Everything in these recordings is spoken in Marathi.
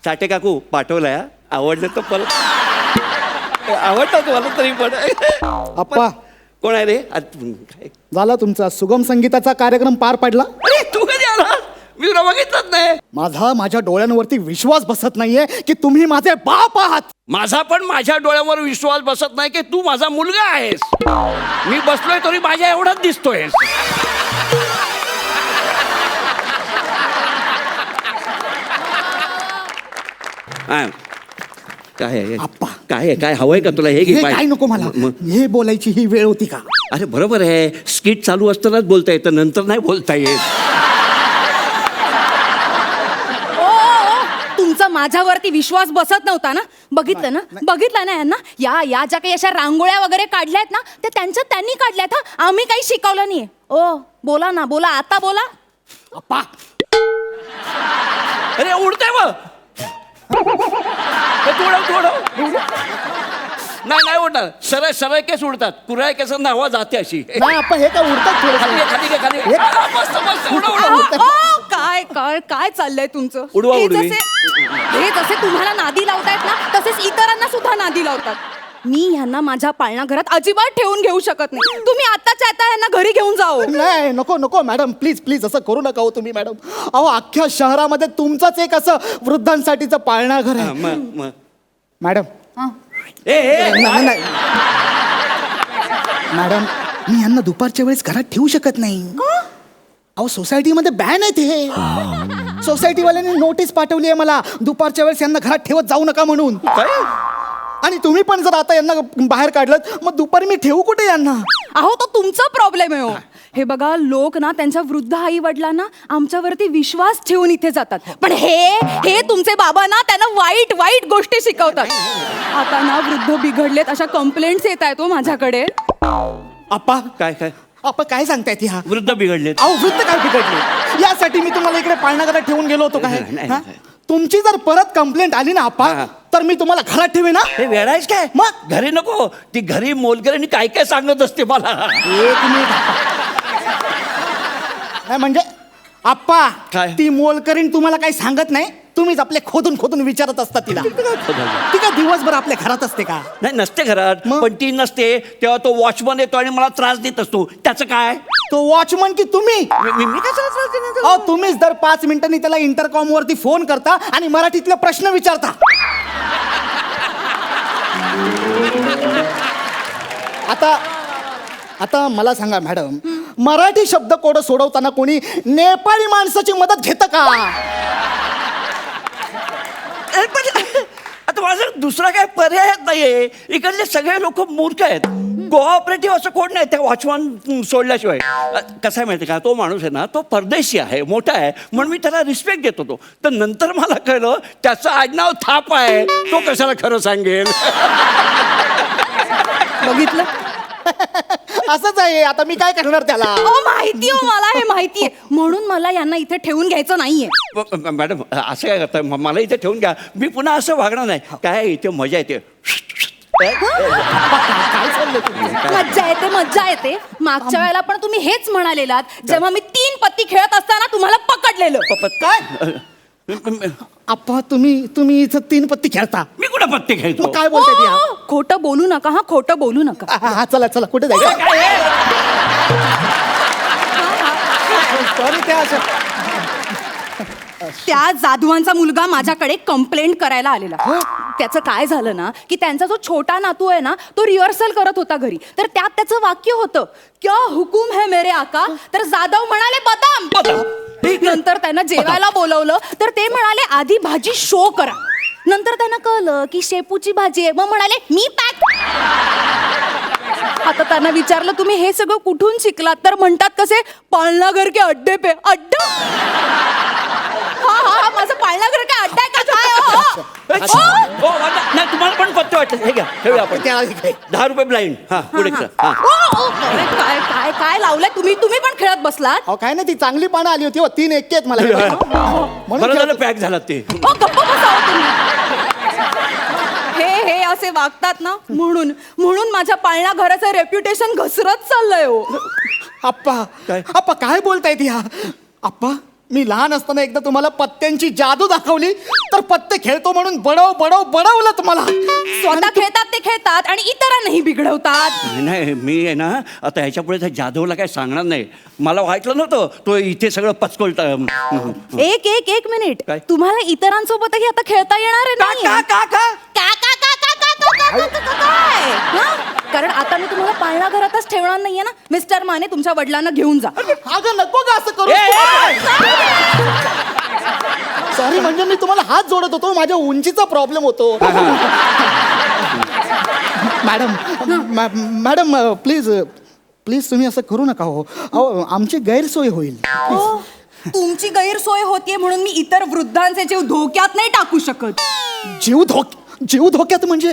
साठे काकू पाठवलाय हा. आवडलं तर परत आवडतं तुम्हाला तरी पण आप्पा कोण आहे रे काय? झाला तुमचा सुगम संगीताचा कार्यक्रम पार पडला. अरे तू कधी आला मी तुला बघितलंच नाही. माझ्या डोळ्यांवरती विश्वास बसत नाहीये की तुम्ही माझे बाप आहात. माझा पण माझ्या डोळ्यावर विश्वास बसत नाही की तू माझा मुलगा आहेस. मी बसलोय तरी माझ्या एवढाच दिसतोयस. हा. काय आहे आप्पा. काय आहे काय हवंय का तुला हे घे हे पाय. काय नको मला. मग हे बोलायची ही वेळ होती का? अरे बरोबर आहे स्किट चालू असतानाच बोलता येतं नंतर नाही बोलता येत. तुमचा माझ्यावरती विश्वास बसत नव्हता ना. बघितलं ना यांना या ज्या काही अशा रांगोळ्या वगैरे काढल्यात ना त्या त्यांनी काढल्यात. हा आम्ही काही शिकवलं नाहीये. ओ बोला ना बोला आता बोला. आप्पा अरे उडतंय मग नाही उडणार. सरळ सरळ केस उडतात. कुऱ्हाय केस नावा जाते अशी. नाही आप्पा हे काय उडतात खाली घे, थोडं. खाली घे, खाली घे. मस्त मस्त उडव उडव. काय काय काय चाललंय तुमचं? उडवा हे उडवी. जसे तुम्हाला नादी लावतायत ना तसेच इतरांना सुद्धा नादी लावतात. मी ह्यांना माझ्या पाळणाघरात अजिबात ठेवून घेऊ शकत नाही. तुम्ही आताच्या आता ह्यांना घरी घेऊन जाओ. नाही नको मॅडम प्लीज प्लीज असं करू नका हो तुम्ही मॅडम. अहो अख्ख्या शहरामध्ये तुमचंच एक असं वृद्धांसाठीचं पाळणाघर आहे मग मॅडम. ए नाही मॅडम मी यांना दुपारच्या वेळेस घरात ठेवू शकत नाही. अहो सोसायटीमध्ये बॅन आहे ते. सोसायटीवाल्यांनी नोटीस पाठवली आहे मला दुपारच्या वेळेस यांना घरात ठेवत जाऊ नका म्हणून. काय आणि तुम्ही पण जर आता यांना बाहेर काढलं मग दुपारी मी ठेवू कुठे यांना? अहो तो तुमचा प्रॉब्लेम आहे हो. हे बघा लोक ना त्यांच्या वृद्ध आई वडिलांना आमच्यावरती विश्वास ठेवून इथे जातात. पण हे तुमचे बाबा ना त्यांना वाईट वाईट गोष्टी शिकवतात. आता ना वृद्ध बिघडलेत अशा कंप्लेंट्स येत आहेत हो माझ्याकडे. आप्पा काय काय आप्पा काय सांगतायत ह्या? वृद्ध बिघडलेत. अहो वृद्ध काय बिघडले यासाठी मी तुम्हाला इकडे पाळणाघरात ठेवून गेलो होतो काय? नाही, हा? नाही. तुमची जर परत कंप्लेंट आली ना आप्पा हा. तर मी तुम्हाला घरात ठेवे ना. हे वेळायच काय मग? घरी नको. ती घरी मोलकरीने काय काय सांगत असते मला. एक मिनिट नाही म्हणजे आप्पा काय? ती मोलकरीण तुम्हाला काही सांगत नाही. तुम्हीच आपले खोदून खोदून विचारत असता तिला. ती काय दिवसभर आपल्या घरात असते का? नाही नसते घरात. मग? पण ती नसते तेव्हा तो वॉचमन येतो आणि मला त्रास देत असतो. त्याचं काय तो वॉचमन की तुम्ही? मी कशाला त्रास देणार त्याला? अहो तुम्हीच दर 5 मिनिटांनी त्याला इंटरकॉम वरती फोन करता आणि मराठीतले प्रश्न विचारता. आता मला सांगा मॅडम मराठी शब्द कोड सोडवताना कोणी नेपाळी माणसाची मदत घेतं का? अरे पण आता माझा दुसरा काय पर्याय नाहीये. इकडले सगळे लोक मूर्ख आहेत. कोऑपरेटिव्ह असं कोण नाही त्या वॉचमन सोडल्याशिवाय. कसं आहे माहिती का तो माणूस आहे ना तो परदेशी आहे मोठा आहे म्हणून मी त्याला रिस्पेक्ट देत होतो. तर नंतर मला कळलं त्याचं आडनाव थाप आहे. तो कशाला खरं सांगेल. बघितलं असंच आहे. आता मी काय करणार त्याला? माहिती हो मला हे माहितीये. म्हणून मला यांना इथे ठेवून घ्यायचं नाहीये. मॅडम असं काय करताय मला इथे ठेवून घ्या. मी पुन्हा असं वागणार नाही. काय इथे मजा येते. काय चाललंय तुमचं? मज्जा येते. मागच्या वेळेला पण तुम्ही हेच म्हणालेलात जेव्हा मी 3 पत्ती खेळत असताना तुम्हाला पकडलेलं. काय आप्पा तुम्ही इथं 3 पत्ती खेळता? मी कुठे पत्ते खेळतो. मग काय बोलताय ती? ओ, खोटं बोलू नका. हा खोटं बोलू नका. हा चला कुठे जायचं? सॉरी त्या अशा त्या जाधवांचा मुलगा माझ्याकडे कंप्लेंट करायला आलेला. त्याचं काय झालं ना की त्यांचा जो छोटा नातू आहे ना तो रिहर्सल करत होता घरी. तर त्यात त्याचं वाक्य होतं क्या हुकुम है मेरे आका. तर जाधव म्हणाले बदाम. नंतर त्यांना जेवायला बोलवलं तर ते म्हणाले आधी भाजी शो करा. नंतर त्यांना कळलं की शेपूची भाजी आहे. मग म्हणाले मी पॅक. आता त्यांना विचारलं तुम्ही हे सगळं कुठून शिकलात. तर म्हणतात कसे पाळणाघर के अड्डे पे. अड्डा हा माझं पाळणाघर काय अड्डा आहे का काय? नाही तुम्हाला पण पत्ते वाटत. हे घ्या ठेवूया आपण. 10 रुपये ब्लाइंड. हा पुढे हा. काय काय काय लावलंय तुम्ही पण खेळत बसलात. अहो काय नाही ती चांगली पानं आली होती. 3 एक आहेत मला म्हणून बरं झालं खेळत- पॅक झाला ते. गप्प बसावं तुम्ही. हे असे वागतात ना म्हणून माझ्या पाळणा घराचं रेप्युटेशन घसरत चाललंय हो. आप्पा काय बोलतायत ह्या? आप्पा मी लहान असताना एकदा तुम्हाला पत्त्यांची जादू दाखवली तर पत्ते खेळतो म्हणून बडवलं तुम्हाला. स्वतः खेळतात ते खेळतात आणि इतरांनाही बिघडवतात. नाही मी आहे ना आता ह्याच्यापुढे त्या जाधवला काय सांगणार नाही. मला वाटलं नव्हतं तो इथे सगळं पचकोलता. एक मिनिट, काय? तुम्हाला इतरांसोबतही आता खेळता येणार आहे का नाहीये? का का काय? हं? कारण आता मी तुम्हाला पाळणा घरातच ठेवणार नाहीये ना. मिस्टर माने, तुमच्या वडिलांना घेऊन जा. अगं नको ग असं करू. ए, ए! सॉरी, म्हणजे मी तुम्हाला हात जोडत होतो, माझ्या उंचीचा प्रॉब्लेम होतो. मॅडम प्लीज प्लीज तुम्ही असं करू नका हो. अहो आमची गैरसोय होईल. हो, तुमची गैरसोय होतीये म्हणून मी इतर वृद्धांचे जीव धोक्यात नाही टाकू शकत. जीव धोक्यात म्हणजे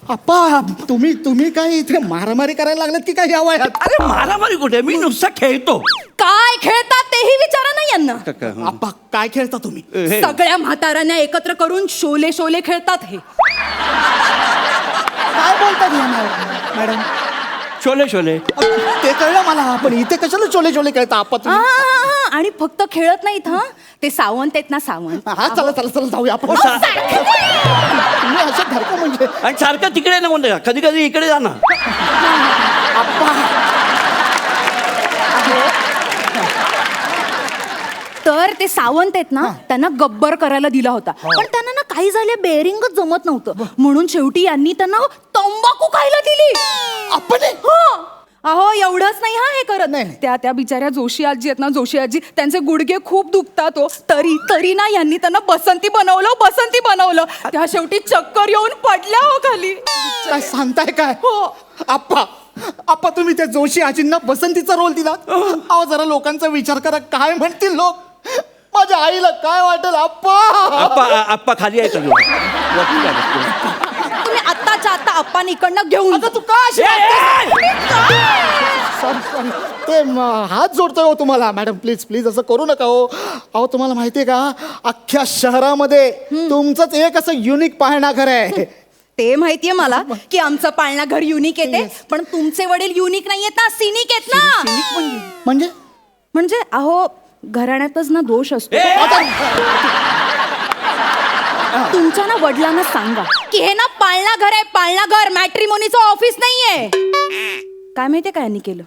अप्पा तुम्ही काय इथे मारामारी करायला लागलात की काय या वयात? अरे मारामारी कुठे, मी नुसता खेळतो. काय खेळतात तेही विचारा ना यांना. अप्पा काय खेळता तुम्ही? हे. सगळ्या म्हाताऱ्यांना एकत्र करून शोले शोले खेळतात हे. काय बोलतात मॅडम? शोले शोले. ते कळलं मला, पण इथे कशाला चोले खेळता आप्पा तुम्ही? आणि फक्त खेळत नाहीत हा, ते सावंत आहेत ना सावंत. हा चला जाऊया आपण. हो, तुम्ही असं धरतो म्हणजे आणि सारखं तिकडे ना म्हणतो, कधी कधी इकडे जा ना. तर ते सावंत आहेत ना, त्यांना गब्बर करायला दिला होता, पण त्यांना ना काही झाले, बेअरिंगच जमत नव्हतं. म्हणून शेवटी यांनी त्यांना तंबाखू खायला दिली. आपण अहो एवढंच नाही हा हे करत. नाही. त्या बिचाऱ्या जोशी आजी आहेत ना, जोशी आजी, त्यांचे गुडघे खूप दुखतात हो. तरी ना यांनी त्यांना बसंती बनवलं. त्या शेवटी चक्कर येऊन पडल्या हो खाली. काय सांगताय काय? हो. आप्पा तुम्ही त्या जोशी आजींना बसंतीचा रोल दिला. अहो जरा लोकांचा विचार करा, काय म्हणतील लोक, माझ्या आईला काय वाटेल? आप्पा खाली आहे का? तुम्ही आत्ताच्या आत्ता आप्पानी इकडनं घेऊन जा. तू काय सॉरी ते हात जोडतोय हो तुम्हाला. मॅडम प्लीज असं करू नका हो. अहो तुम्हाला माहितीये का, अख्ख्या शहरामध्ये तुमचंच एक असं युनिक पाळणा घर आहे. ते माहितीये मला की आमचं पाळणा घर युनिक येते, पण तुमचे वडील युनिक नाहीयेत ना, सिनिक आहेत ना. म्हणजे अहो घराण्यातच ना दोष असतो. तुमच्या ना वडिलांना सांगा की हे ना पाळणा घर, मॅट्रिमोनीचं ऑफिस नाहीये. काय माहितीये काय यांनी केलं?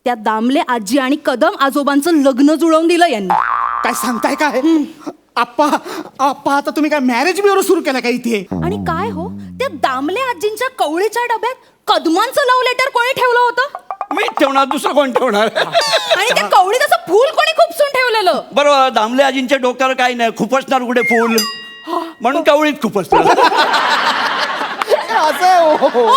त्या दामले आजी आणि कदम आजोबांचं लग्न जुळवून दिलं यांनी. काय सांगताय काय? आप्पा आता तुम्ही काय मॅरेज ब्युरो सुरू केला का इथे? आणि काय हो, त्या दामले आजींच्या कवळीच्या डब्यात कदमांचं लव्ह लेटर कोणी ठेवलं होतं? मी ठेवणार, दुसरं कोण ठेवणार? आणि त्या कवळीत असं फूल कोणी खुपसून ठेवलेलं? बरोबर, दामले आजींच्या डोक्यावर काही नाही, खुपसणार कुठे फुल, म्हणून कवळीत खुपसणार.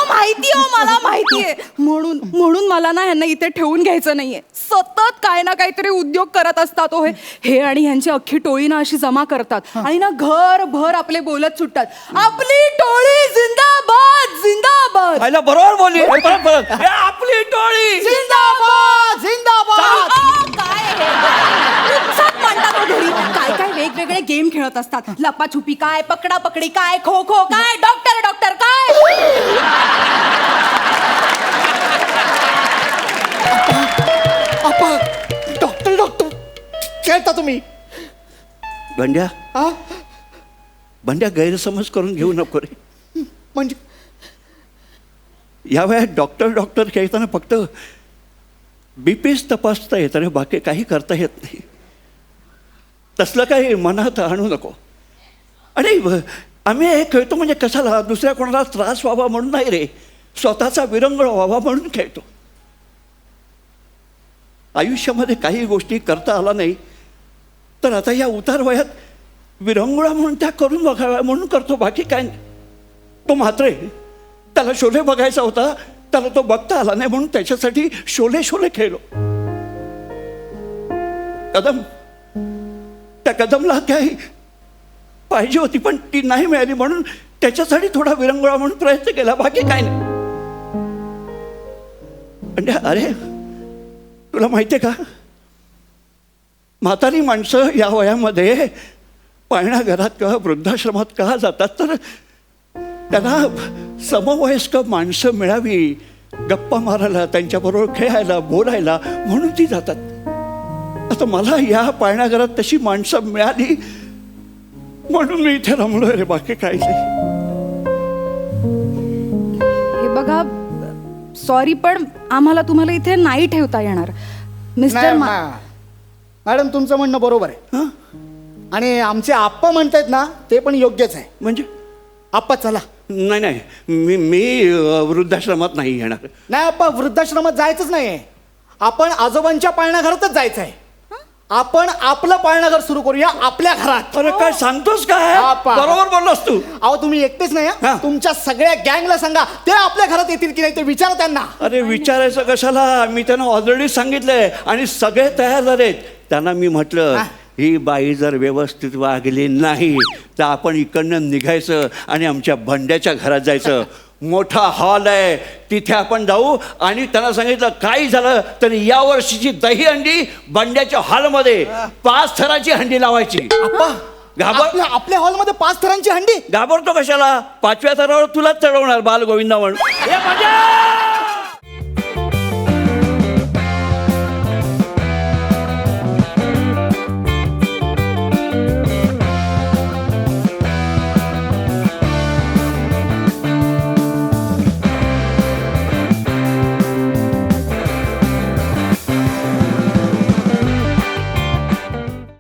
माहितीये हो, मला माहितीये. म्हणून मला ना ह्यांना इथे ठेवून घ्यायचं नाहीये. सतत काय ना काहीतरी उद्योग करत असतात हो हे आणि ह्यांची अख्खी टोळी ना अशी जमा करतात आणि ना घरभर आपले बोलत सुटतात, आपली टोळी जिंदाबाद जिंदाबाद. पहिला बरोबर बोलली, परत आपली टोळी जिंदाबाद काय हे? उत्साहात मांडतात हो घरी. काय वेगवेगळे गेम खेळत असतात. लपाछुपी काय, पकडा पकडी काय, खो खो काय, डॉक्टर काय. डॉक्टर खेळता तुम्ही? बंड्या गैरसमज करून घेऊ नको रे. म्हणजे या वयात डॉक्टर खेळताना फक्त बीपीच तपासता येत रे, बाकी काही करता येत नाही. तसलं काही मनात आणू नको. आणि आम्ही हे खेळतो म्हणजे कशाला, दुसऱ्या कोणाला त्रास व्हावा म्हणून नाही रे, स्वतःचा विरंगुळा व्हावा म्हणून खेळतो. आयुष्यामध्ये काही गोष्टी करता आला नाही तर आता या उतार वयात विरंगुळा म्हणून त्या करून बघाव्या म्हणून करतो, बाकी काय नाही. तो मात्र त्याला शोले बघायचा होता, त्याला तो बघता आला नाही म्हणून त्याच्यासाठी शोले खेळलो. त्या कदमला काही पाहिजे होती पण ती नाही मिळाली म्हणून त्याच्यासाठी थोडा विरंगुळा म्हणून प्रयत्न केला, बाकी काय नाही. म्हणजे अरे तुला माहितीये का, म्हातारी माणसं या वयामध्ये पाळणा घरात किंवा वृद्धाश्रमात का जातात, तर त्यांना समवयस्क माणसं मिळावी, गप्पा मारायला, त्यांच्याबरोबर खेळायला, बोलायला म्हणून ती जातात. आता मला या पाळणाघरात तशी माणसं मिळाली म्हणून मी इथे रमलोय रे, बाकी काही नाही. हे बघा, सॉरी पण आम्हाला तुम्हाला इथे नाही ठेवता येणार मिस्टर. नाही, मॅडम तुमचं म्हणणं बरोबर आहे. हं? आणि आमचे आप्पा म्हणतायत ना ते पण योग्यच आहे. म्हणजे आप्पा चला. नाही नाही, मी वृद्धाश्रमात नाही येणार. नाही आप्पा, वृद्धाश्रमात जायचंच नाहीये. आपण आजोबांच्या पाळण्याघरातच जायचंय. आपण आपलं पाळणाघर सुरू करूया आपल्या घरात. अरे काय सांगतोस काय? आप्पा. बरोबर बोललास तू. अहो तुम्ही एकटेच नाही हा. हं? तुमच्या सगळ्या गँगला सांगा, ते आपल्या घरात येतील की नाही ते विचारा त्यांना. अरे विचारायचं कशाला, मी त्यांना ऑलरेडी सांगितलंय आणि सगळे तयार झालेत. त्यांना मी म्हटलं हा. ही बाई जर व्यवस्थित वागली नाही तर आपण इकडनं निघायचं आणि आमच्या भंड्याच्या घरात जायचं. मोठा हॉल आहे, तिथे आपण जाऊ. आणि त्यांना सांगितलं काही झालं तरी या वर्षीची दही हंडी बंड्याच्या हॉलमध्ये 5 थराची हंडी लावायची. आप्पा घाबर आपल्या हॉलमध्ये 5 थरांची हंडी. घाबरतो कशाला? 5व्या थरावर तुलाच चढवणार बाल गोविंदा म्हणून.